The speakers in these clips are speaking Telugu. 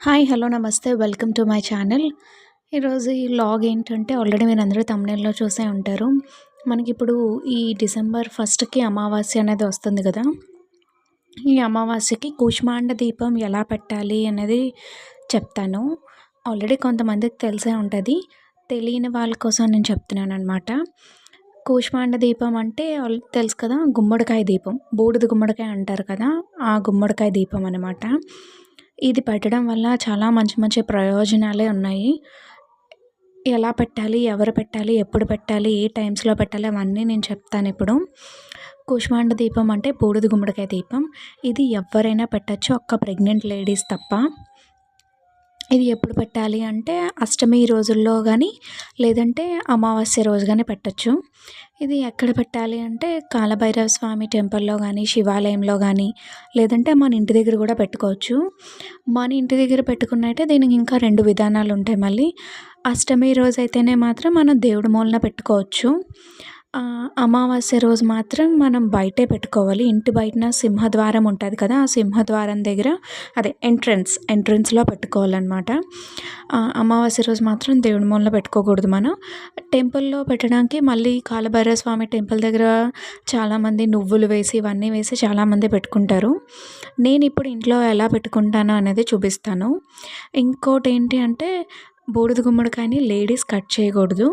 హాయ్! హలో! నమస్తే. Welcome to my channel. ఈరోజు ఈ వ్లాగ్ ఏంటంటే ఆల్రెడీ మీరందరూ థంబ్‌నెయిల్‌లో చూసే ఉంటారు. మనకిప్పుడు ఈ డిసెంబర్ ఫస్ట్‌కి అమావాస్య అనేది వస్తుంది గదా! ఈ అమావాస్యకి కూష్మాండ దీపం ఎలా పెట్టాలి అనేది చెప్తాను. ఆల్రెడీ కొంతమందికి తెలిసే ఉంటది. తెలియని వాళ్ళ కోసం నేను చెప్తున్నాననమాట. కూష్మాండ దీపం అంటే తెలుసు కదా! గుమ్మడికాయ దీపం. బూడిద గుమ్మడికాయ అంటారు కదా! ఆ గుమ్మడికాయ దీపం అనమాట. ఇది పెట్టడం వల్ల చాలా మంచి మంచి ప్రయోజనాలే ఉన్నాయి. ఎలా పెట్టాలి? ఎవరు పెట్టాలి? ఎప్పుడు పెట్టాలి? ఏ టైమ్స్‌లో పెట్టాలి? అవన్నీ నేను చెప్తానిప్పుడు. కూష్మాండ దీపం అంటే బూడిద గుమ్మడికాయ దీపం. ఇది ఎవ్వరైనా పెట్టొచ్చు. ఒక్క ప్రెగ్నెంట్ లేడీస్ తప్ప. ఇది ఎప్పుడు పెట్టాలి అంటే అష్టమి రోజుల్లో గానీ, లేదంటే అమావాస్య రోజు గానీ పెట్టొచ్చు. ఇది ఎక్కడ పెట్టాలి అంటే కాలభైరవ స్వామి టెంపుల్‌లో గానీ, శివాలయంలో గానీ, లేదంటే మన ఇంటి దగ్గర గూడా పెట్టుకోవచ్చు. మన ఇంటి దగ్గర పెట్టుకున్నట్టే దీనికి ఇంకా 2 విధానాలుంటాయి మళ్ళీ. అష్టమి రోజైతేనే మాత్రం మనం దేవుడి మూలన పెట్టుకోవచ్చు. అమావాస్య రోజు మాత్రం మనం బయటే పెట్టుకోవాలి. ఇంటి బయటన సింహద్వారం ఉంటది కదా! ఆ సింహద్వారం దగ్గర అదే ఎంట్రన్స్‌లో పెట్టుకోవాలనమాట. అమావాస్య రోజు మాత్రం దేవుడి మూలన పెట్టుకోకూడదు మనం. టెంపుల్‌లో పెట్టడానికి మళ్ళీ కాలభైరవ స్వామి టెంపుల్ దగ్గర చాలామంది నువ్వులు వేసి, ఇవన్నీ వేసి చాలామంది పెట్టుకుంటారు. నేనిప్పుడు ఇంట్లో ఎలా పెట్టుకుంటాను అనేది చూపిస్తాను. ఇంకోటేంటి అంటే బూడిద గుమ్మడికాయని లేడీస్ కట్ చేయకూడదు.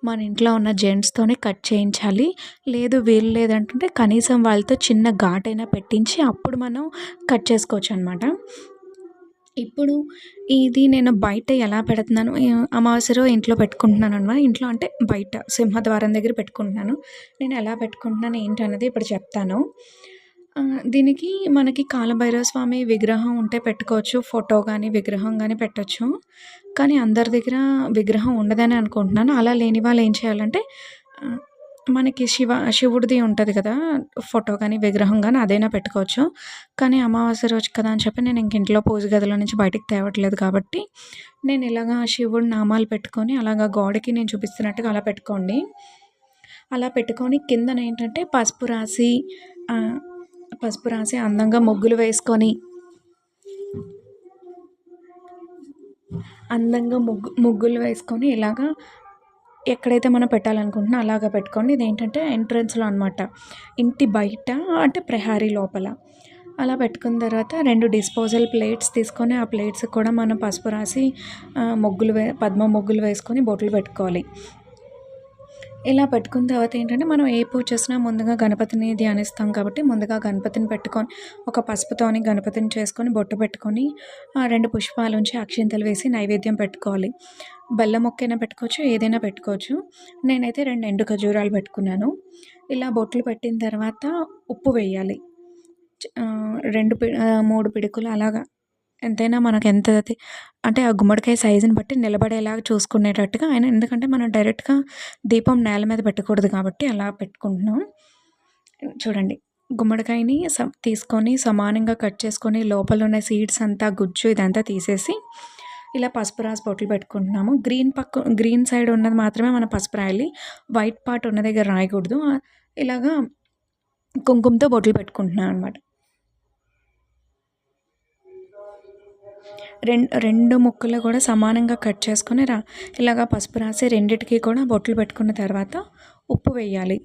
మన ఇంట్లో ఉన్న జెంట్స్‌తోనే కట్ చేయించాలి. లేదు వీలు లేదంటుంటే కనీసం వాళ్ళతో చిన్న ఘాటైనా పెట్టించి అప్పుడు మనం కట్ చేసుకోవచ్చనమాట. ఇప్పుడు ఇది నేను బయట ఎలా పెడుతున్నాను అమావాస్య రోజు ఇంట్లో పెట్టుకుంటున్నాననమాట. ఇంట్లో అంటే బయట సింహద్వారం దగ్గర పెట్టుకుంటున్నాను. నేను ఎలా పెట్టుకుంటున్నాను ఏంటన్నది ఇప్పుడు చెప్తాను. దీనికి మనకి కాలభైరవ స్వామి విగ్రహం ఉంటే పెట్టుకోవచ్చు. ఫోటో గానీ, విగ్రహం గానీ పెట్టొచ్చు. కానీ అందరి దగ్గర విగ్రహం ఉండదనే అనుకుంటున్నాను. అలా లేని వాళ్ళు ఏం చేయాలంటే ఆహ్, మనకి శివుడిది ఉంటది కదా! ఫోటో గానీ, విగ్రహం గానీ అదైనా పెట్టుకోవచ్చు. కానీ అమావాస్య రోజు కదా అని చెప్పి నేను ఇంక ఇంట్లో పూజ గదిలో నుంచి బయటికి తేవట్లేదు కాబట్టి, నేను ఇలాగా శివుడి నామాలు పెట్టుకొని అలాగా గోడకి నేను చూపిస్తున్నట్టుగా అలా పెట్టుకోండి. అలా పెట్టుకొని కిందనేంటంటే ఆహ్, పసుపు రాసి అందంగా ముగ్గులు వేసుకొని అందంగా ముగ్గులు వేసుకొని ఇలాగా ఎక్కడైతే మనం పెట్టాలనుకుంటున్నామో అలాగా పెట్టుకోండి. ఇదేంటంటే ఎంట్రన్స్‌లో అనమాట. ఇంటి బయట అంటే ప్రహరీ లోపల. అలా పెట్టుకున్న తర్వాత 2 డిస్పోజల్ ప్లేట్స్ తీసుకొని, ఆ ప్లేట్స్‌కి కూడా మనం పసుపు రాసి పద్మ ముగ్గులు వేసుకొని బొట్లు పెట్టుకోవాలి. ఇలా పెట్టుకున్న తర్వాత ఏంటంటే, మనం ఏ పూజ చేసినా ముందుగా గణపతిని ధ్యానిస్తాం కాబట్టి, ముందుగా గణపతిని పెట్టుకొని, ఒక పసుపుతోని గణపతిని చేసుకొని, బొట్టు పెట్టుకొని, 2 పుష్పాలుంచి అక్షింతలు వేసి నైవేద్యం పెట్టుకోవాలి. బెల్లం ముక్కైనా పెట్టుకోవచ్చు, ఏదైనా పెట్టుకోవచ్చు. నేనైతే 2 ఎండు ఖర్జూరాలు పెట్టుకున్నాను. ఇలా బొట్లు పెట్టిన తర్వాత ఉప్పు వేయాలి. 3 పిడుకులు అలాగా ఎంతైనా మనకెంతది అంటే ఆ గుమ్మడికాయ సైజుని బట్టి నిలబడేలాగా చూసుకునేటట్టుగా ఎందుకంటే మనం డైరెక్ట్‌గా దీపం నేల మీద పెట్టకూడదు కాబట్టి అలా పెట్టుకుంటున్నాం. చూడండి గుమ్మడికాయని తీసుకొని సమానంగా కట్ చేసుకొని లోపలున్న సీడ్స్ అంతా గుజ్జు ఇదంతా తీసేసి ఇలా పసుపు రాసి బొట్లు పెట్టుకుంటున్నాము. గ్రీన్ సైడ్ ఉన్నది మాత్రమే మనం పసుపు రాయాలి. వైట్ పార్ట్ ఉన్న దగ్గర రాయకూడదు. ఇలాగా కుంకుమతో బొట్లు పెట్టుకుంటున్నాం అనమాట. 2 ముక్కలు కూడా సమానంగా కట్ చేసుకొని ఇలాగ పసుపు రాసి రెండిటికి కూడా బొట్లు పెట్టుకున్న తర్వాత ఉప్పు వేయాలి.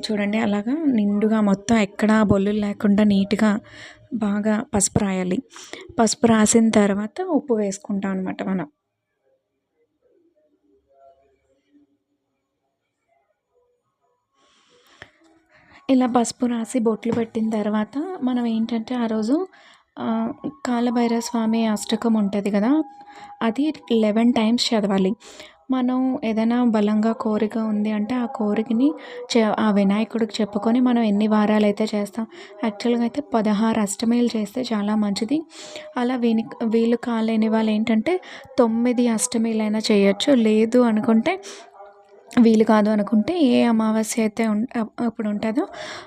చూడండి అలాగా నిండుగా మొత్తం ఎక్కడా బొల్లులు లేకుండా నీట్‌గా బాగా పసుపు రాయాలి. పసుపు రాసిన తర్వాత ఉప్పు వేసుకుంటాం అనమాట మనం. ఇలా పసుపు రాసి బొట్లు పెట్టిన తర్వాత మనం ఏంటంటే ఆ రోజు ఆహ్, కాలభైరవ స్వామి అష్టకం ఉంటది కదా! అది 11 టైమ్స్ చదవాలి. మనం ఏదైనా బలంగా కోరిక ఉంది అంటే ఆ కోరికని ఆ వినాయకుడికి చెప్పుకొని మనం ఎన్ని వారాలైతే చేస్తాం యాక్చువల్‌గా అయితే 16 అష్టమిలు చేస్తే చాలా మంచిది. అలా వీలు కాలేని వాళ్ళేంటంటే 9 అష్టమిలైనా చేయొచ్చు. లేదు అనుకుంటే వీలు కాదు అనుకుంటే ఏ అమావాస్య అయితే ఇప్పుడు ఉంటుందో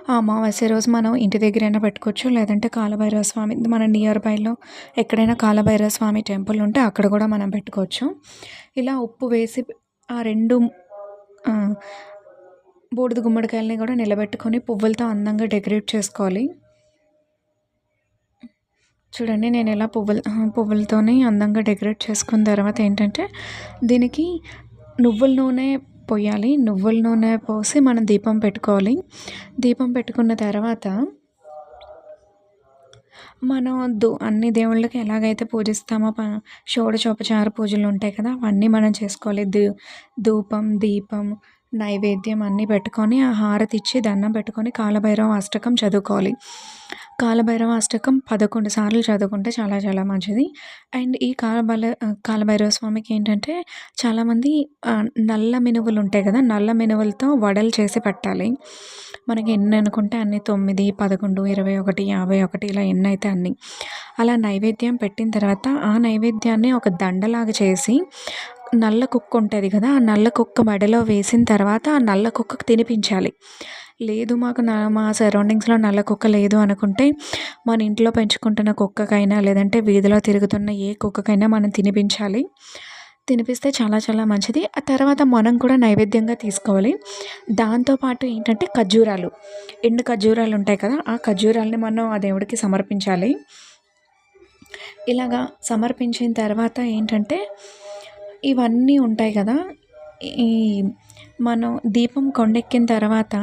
ఆ అమావాస్య రోజు మనం ఇంటి దగ్గరైనా పెట్టుకోవచ్చు. లేదంటే కాలభైరవ స్వామి మన నియర్ బైలో ఎక్కడైనా కాలభైరవ స్వామి టెంపుల్ ఉంటే అక్కడ కూడా మనం పెట్టుకోవచ్చు. ఇలా ఉప్పు వేసి ఆ 2 ఆహ్, బూడిద గుమ్మడికాయలని కూడా నిలబెట్టుకొని పువ్వులతో అందంగా డెకరేట్ చేసుకోవాలి. చూడండి నేను ఇలా పువ్వులతోని అందంగా డెకరేట్ చేసుకున్న తర్వాత ఏంటంటే, దీనికి నువ్వుల నూనె పొయ్యాలి. నువ్వుల నూనె పోసి మనం దీపం పెట్టుకోవాలి. దీపం పెట్టుకున్న తర్వాత మనం అన్ని దేవుళ్ళకి ఎలాగైతే పూజిస్తామో షోడశోపచార పూజలుంటాయి కదా! అవన్నీ మనం చేసుకోవాలి. ధూపం, దీపం, నైవేద్యం అన్నీ పెట్టుకొని, ఆ హారతిచ్చి దండం పెట్టుకొని కాలభైరవ అష్టకం చదువుకోవాలి. కాలభైరవ అష్టకం 11 సార్లు చదువుకుంటే చాలా చాలా మంచిది. అండ్ ఈ కాలభైరవ స్వామికి ఏంటంటే చాలామంది నల్ల మినువులుంటాయి కదా! నల్ల మినువులతో వడలు చేసి పెట్టాలి. మనకి ఎన్ని అనుకుంటే అన్ని 9, 11, 21, 51 ఇలా ఎన్నైతే అన్ని. అలా నైవేద్యం పెట్టిన తర్వాత ఆ నైవేద్యాన్ని ఒక దండలాగా చేసి నల్ల కుక్క ఉంటది కదా! ఆ నల్ల కుక్క మెడలో వేసిన తర్వాత ఆ నల్ల కుక్కకు తినిపించాలి. లేదు మాకు మా సరౌండింగ్స్‌లో నల్ల కుక్క లేదు అనుకుంటే, మన ఇంట్లో పెంచుకుంటున్న కుక్కకైనా లేదంటే వీధిలో తిరుగుతున్న ఏ కుక్కకైనా మనం తినిపించాలి. తినిపిస్తే చాలా చాలా మంచిది. ఆ తర్వాత మనం కూడా నైవేద్యంగా తీసుకోవాలి. దాంతో పాటు ఏంటంటే ఖర్జూరాలు, ఎండు ఖర్జూరాలు ఉంటాయి కదా! ఆ ఖర్జూరాలని మనం ఆ దేవుడికి సమర్పించాలి. ఇలాగా సమర్పించిన తర్వాత ఏంటంటే, ఇవన్నీ ఉంటాయి కదా! ఈ మనం దీపం కొండెక్కిన తర్వాత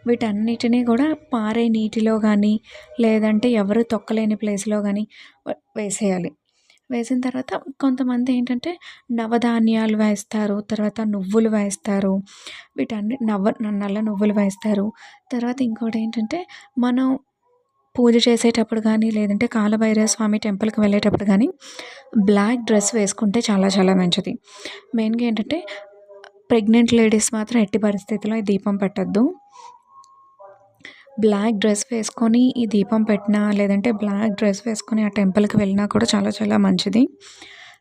వీటన్నిటిని కూడా పారే నీటిలో గానీ, లేదంటే ఎవరు తొక్కలేని ప్లేస్‌లో గానీ వేసేయాలి. వేసిన తర్వాత కొంతమంది ఏంటంటే నవధాన్యాలు వేస్తారు. తర్వాత నువ్వులు వేస్తారు. నల్ల నువ్వులు వేస్తారు. తర్వాత ఇంకోటేంటంటే మనం పూజ చేసేటప్పుడు గానీ, లేదంటే కాలభైరవ స్వామి టెంపుల్‌కి వెళ్ళేటప్పుడు గానీ, బ్లాక్ డ్రెస్ వేసుకుంటే చాలా చాలా మంచిది. మెయిన్‌గా ఏంటంటే ప్రెగ్నెంట్ లేడీస్ మాత్రం ఎట్టి పరిస్థితిలో ఈ దీపం పెట్టొద్దు. బ్లాక్ డ్రెస్ వేసుకొని ఈ దీపం పెట్టినా, లేదంటే బ్లాక్ డ్రెస్ వేసుకొని ఆ టెంపుల్‌కి వెళ్ళినా కూడా చాలా చాలా మంచిది.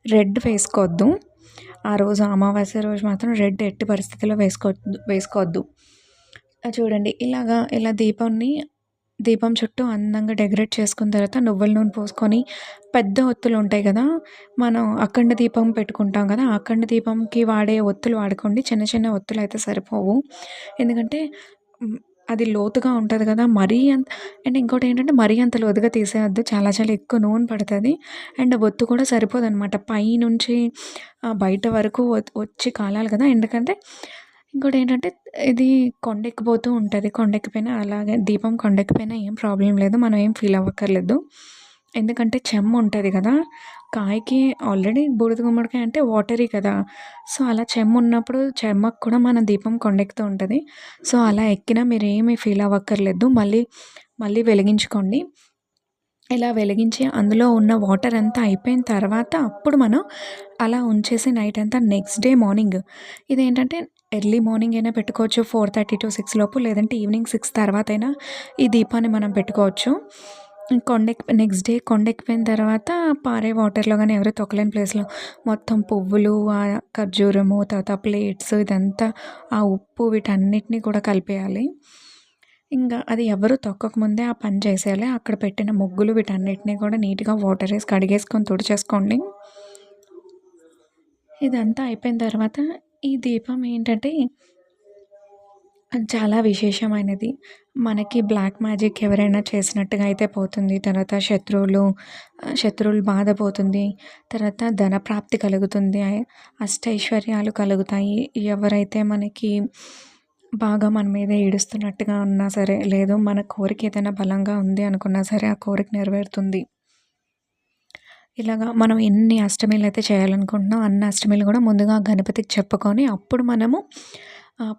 రెడ్ వేసుకోవద్దు. ఆ రోజు అమావాస్య రోజు మాత్రం రెడ్ ఎట్టి పరిస్థితిలో వేసుకోవద్దు. చూడండి ఇలా దీపం చుట్టూ అందంగా డెకరేట్ చేసుకున్న తర్వాత నువ్వుల నూనె పోసుకొని పెద్ద ఒత్తులుంటాయి గదా! మనం అఖండ దీపం పెట్టుకుంటాం గదా! ఆ అఖండ దీపంకి వాడే ఒత్తులు వాడుకోండి. చిన్న చిన్న ఒత్తులైతే సరిపోవు. ఎందుకంటే హ్మ్. అది లోతుగా ఉంటది గదా! అండ్ ఇంకోటేంటంటే మరీ అంత లోతుగా తీసేయొద్దు. చాలా చాలా ఎక్కువ నూనె పడతది. అండ్ ఒత్తు కూడా సరిపోదనమాట. పైనుంచి బయట వరకు వచ్చి కాలాలి గదా! ఎందుకంటే ఇంకోటేంటంటే ఇది కొండెక్కిపోతూ ఉంటది. కొండెక్కిపోయినా అలాగే దీపం కొండెక్కిపోయినా ఏం ప్రాబ్లమ్ లేదు. మనం ఏం ఫీల్ అవ్వక్కర్లేదు. ఎందుకంటే చెమ్ముంటది గదా! కాయకి ఆల్రెడీ బూడిద గుమ్మడికాయ అంటే వాటరీ కదా! సో, అలా చెమ్మున్నప్పుడు చెమ్మకు కూడా మన దీపం కొండెక్కుతూ ఉంటది. సో, అలా ఎక్కినా మీరేమి ఫీల్ అవ్వక్కర్లేదు. మళ్ళీ వెలిగించుకోండి. ఇలా వెలిగించి అందులో ఉన్న వాటర్ అంతా అయిపోయిన తర్వాత అప్పుడు మనం అలా ఉంచేసి నైట్ అంతా నెక్స్ట్ డే మార్నింగ్ ఇదేంటంటే ఎర్లీ మార్నింగ్ అయినా పెట్టుకోవచ్చు 4:30-6 లోపు లేదంటే ఈవినింగ్ 6 తర్వాతైనా ఈ దీపాన్ని మనం పెట్టుకోవచ్చు. నెక్స్ట్ డే కొండెక్కిపోయిన తర్వాత పారే వాటర్‌లో గానీ ఎవరు తొక్కలేని ప్లేస్‌లో మొత్తం పువ్వులు, ఖర్జూరము, తర్వాత ప్లేట్స్ ఇదంతా ఆ ఉప్పు వీటన్నిటిని కూడా కలిపేయాలి. అది ఎవరు తొక్కకముందే ఆ పని చేసేయాలి. అక్కడ పెట్టిన ముగ్గులు వీటన్నిటిని కూడా నీట్‌గా వాటరేసి కడిగేసుకొని తుడిచేసుకోండి. ఇదంతా అయిపోయిన తర్వాత ఈ దీపం ఏంటంటే అది చాలా విశేషమైనది. మనకి బ్లాక్ మ్యాజిక్ ఎవరైనా చేసినట్టుగా అయితే పోతుంది. తర్వాత శత్రువుల బాధ పోతుంది. తర్వాత ధనప్రాప్తి కలుగుతుంది. అష్టైశ్వర్యాలు కలుగుతాయి. ఎవరైతే మనకి బాగా మన మీద ఏడుస్తున్నట్టుగా ఉన్నా సరే, లేదు మన కోరిక ఏదైనా బలంగా ఉంది అనుకున్నా సరే, ఆ కోరిక నెరవేరుతుంది. మనం ఎన్ని అష్టమిలైతే చేయాలనుకుంటున్నామో అన్ని అష్టమిలు కూడా ముందుగా గణపతికి చెప్పుకొని అప్పుడు మనము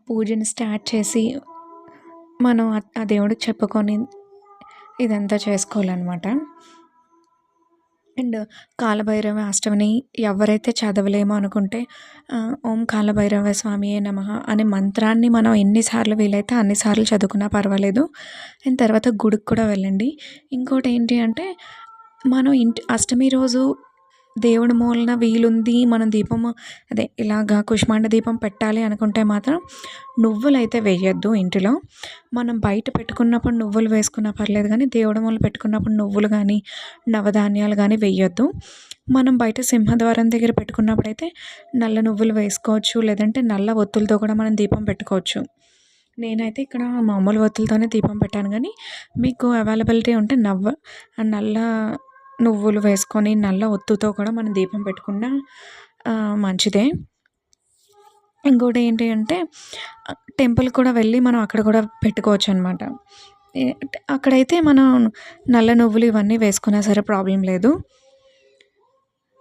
పూజను స్టార్ట్ చేసి మనం ఆ దేవుడికి చెప్పుకొని ఇదంతా చేసుకోవాలనమాట. అండ్ కాలభైరవ అష్టమిని ఎవరైతే చదవలేమో అనుకుంటే ఓం కాలభైరవ స్వామియే నమః అనే మంత్రాన్ని మనం ఎన్ని సార్లు వీలైతే అన్ని సార్లు చదువుకున్నా పర్వాలేదు. అండ్ తర్వాత గుడికి కూడా వెళ్ళండి. ఇంకోటేంటి అంటే మనం అష్టమి రోజు దేవుడి మూలన వీలుంది మనం దీపము ఇలాగా కుష్మాండ దీపం పెట్టాలి అనుకుంటే మాత్రం నువ్వులైతే వేయొద్దు ఇంటిలో. మనం బయట పెట్టుకున్నప్పుడు నువ్వులు వేసుకున్నా పర్లేదు కానీ దేవుడి మూల పెట్టుకున్నప్పుడు నువ్వులు గానీ, నవధాన్యాలు గానీ వేయొద్దు. మనం బయట సింహద్వారం దగ్గర పెట్టుకున్నప్పుడైతే నల్ల నువ్వులు వేసుకోవచ్చు. లేదంటే నల్ల ఒత్తులతో కూడా మనం దీపం పెట్టుకోవచ్చు. నేనైతే ఇక్కడ మామూలు ఒత్తులతోనే దీపం పెట్టాను గానీ మీకు అవైలబిలిటీ ఉంటే నల్ల నువ్వులు వేసుకొని నల్ల ఒత్తుతో కూడా మనం దీపం పెట్టుకున్నా మంచిదే. ఇంకోటి ఏంటి అంటే టెంపుల్‌కి కూడా వెళ్ళి మనం అక్కడ కూడా పెట్టుకోవచ్చనమాట. అక్కడైతే మనం నల్ల నువ్వులు ఇవన్నీ వేసుకున్నా సరే ప్రాబ్లమ్ లేదు.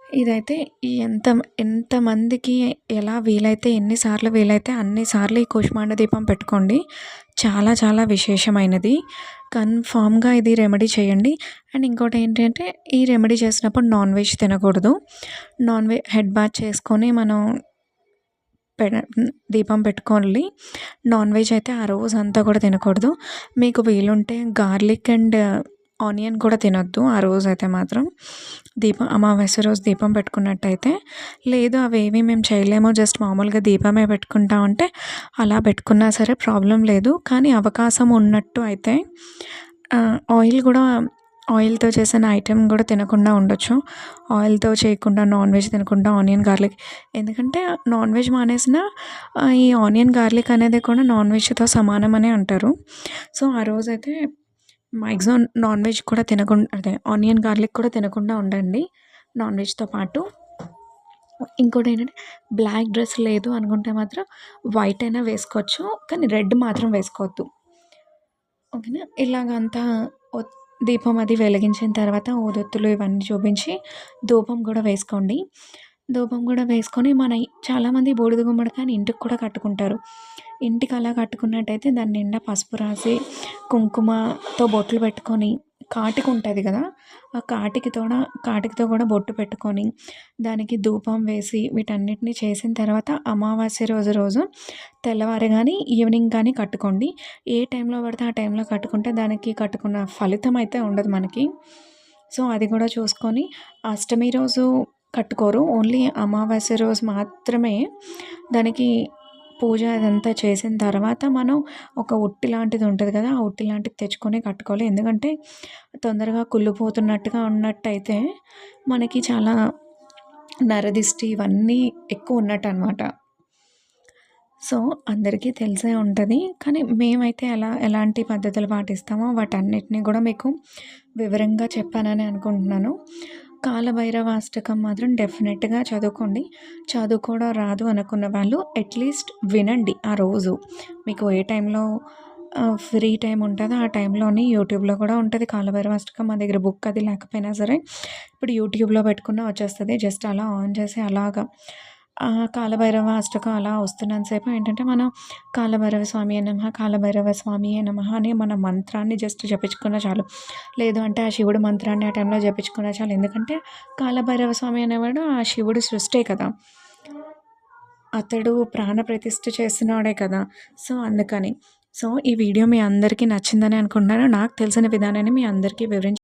ఇదైతే ఎంత ఎంతమందికి ఎలా వీలైతే ఎన్ని సార్లు వీలైతే అన్ని సార్లు ఈ కూష్మాండ దీపం పెట్టుకోండి. చాలా చాలా విశేషమైనది. కన్ఫామ్‌గా ఇది రెమెడీ చేయండి. అండ్ ఇంకోటి ఏంటి అంటే ఈ రెమెడీ చేసినప్పుడు నాన్ వెజ్ తినకూడదు. హెడ్ బాత్ చేసుకొని మనం పెడ దీపం పెట్టుకోవాలి. నాన్ వెజ్ అయితే ఆ రోజంతా కూడా తినకూడదు. మీకు వీలుంటే గార్లిక్ అండ్ ఆనియన్ కూడా తినొద్దు ఆ రోజైతే మాత్రం. అమావాస్య రోజు దీపం పెట్టుకున్నట్టయితే. లేదు అవేవి మేము చేయలేము జస్ట్ మామూలుగా దీపమే పెట్టుకుంటాం అంటే అలా పెట్టుకున్నా సరే ప్రాబ్లమ్ లేదు. కానీ అవకాశం ఉన్నట్టు అయితే ఆయిల్‌తో చేసిన ఐటెమ్ కూడా తినకుండా ఉండొచ్చు. ఆయిల్‌తో చేయకుండా నాన్ వెజ్ తినకుండా ఆనియన్, గార్లిక్ ఎందుకంటే నాన్ వెజ్ మానేసినా ఈ ఆనియన్, గార్లిక్ అనేది కూడా నాన్ వెజ్‌తో సమానమనే అంటారు. సో, ఆ రోజైతే మాక్సిమం నాన్ వెజ్ కూడా అదే ఆనియన్, గార్లిక్ కూడా తినకుండా ఉండండి నాన్ వెజ్‌తో పాటు. ఇంకోటేంటంటే బ్లాక్ డ్రెస్ లేదు అనుకుంటే మాత్రం వైట్ అయినా వేసుకోవచ్చు. కానీ రెడ్ మాత్రం వేసుకోవద్దు. ఓకేనా. ఇలాగంతా దీపం అది వెలిగించిన తర్వాత ఊదొత్తులు ఇవన్నీ చూపించి ధూపం కూడా వేసుకోండి. ధూపం కూడా వేసుకొని చాలామంది బూడిద గుమ్మడికాయని ఇంటికి కూడా కట్టుకుంటారు. ఇంటికి అలా కట్టుకున్నట్టయితే దాని నిండా పసుపు రాసి కుంకుమతో బొట్లు పెట్టుకొని కాటిక ఉంటుంది కదా! ఆ కాటికతో కూడా బొట్టు పెట్టుకొని దానికి ధూపం వేసి వీటన్నిటిని చేసిన తర్వాత అమావాస్య రోజు తెల్లవారి కానీ ఈవినింగ్ కానీ కట్టుకోండి. ఏ టైంలో పడితే ఆ టైంలో కట్టుకుంటే దానికి కట్టుకున్న ఫలితం అయితే ఉండదు మనకి. సో, అది కూడా చూసుకొని అష్టమి రోజు కట్టుకోరు. ఓన్లీ అమావాస్య రోజు మాత్రమే దానికి పూజ అదంతా చేసిన తర్వాత మనం ఒక ఉట్టి లాంటిది ఉంటుంది కదా! ఆ ఉట్టి లాంటిది తెచ్చుకొని కట్టుకోవాలి. ఎందుకంటే తొందరగా కుళ్ళిపోతున్నట్టుగా ఉన్నట్టయితే మనకి చాలా నరదిష్టి ఇవన్నీ ఎక్కువ ఉన్నట్టనమాట. సో, అందరికీ తెలిసే ఉంటది. కానీ మేమైతే ఎలాంటి పద్ధతులు పాటిస్తామో వాటన్నిటిని కూడా మీకు వివరంగా చెప్పానని అనుకుంటున్నాను. కాలభైరవ అష్టకం మాత్రం డెఫినెట్‌గా చదువుకోండి. చదువుకోవడం రాదు అనుకున్న వాళ్ళు అట్‌లీస్ట్ వినండి ఆ రోజు. మీకు ఏ టైంలో ఫ్రీ టైం ఉంటదో ఆ టైంలోని యూట్యూబ్‌లో కూడా ఉంటది కాలభైరవ అష్టకం. మా దగ్గర బుక్ అది లేకపోయినా సరే ఇప్పుడు యూట్యూబ్‌లో పెట్టుకున్నా వచ్చేస్తది. జస్ట్ అలా ఆన్ చేసి అలాగా కాలభైరవ అష్టకం అలా వస్తున్నంత సేపు ఏంటంటే మనం కాలభైరవ స్వామియే నమః, కాలభైరవ స్వామియే నమః అని మన మంత్రాన్ని జస్ట్ జపించుకున్నా చాలు. లేదు అంటే ఆ శివుడి మంత్రాన్ని ఆ టైంలో జపించుకున్నా చాలు. ఎందుకంటే కాలభైరవ స్వామి అనేవాడు ఆ శివుడి సృష్టే కదా! అతడు ప్రాణ ప్రతిష్ఠ చేసినోడే కదా! సో, అందుకని. సో, ఈ వీడియో మీ అందరికీ నచ్చిందని అనుకుంటున్నాను. నాకు తెలిసిన విధానాన్ని మీ అందరికీ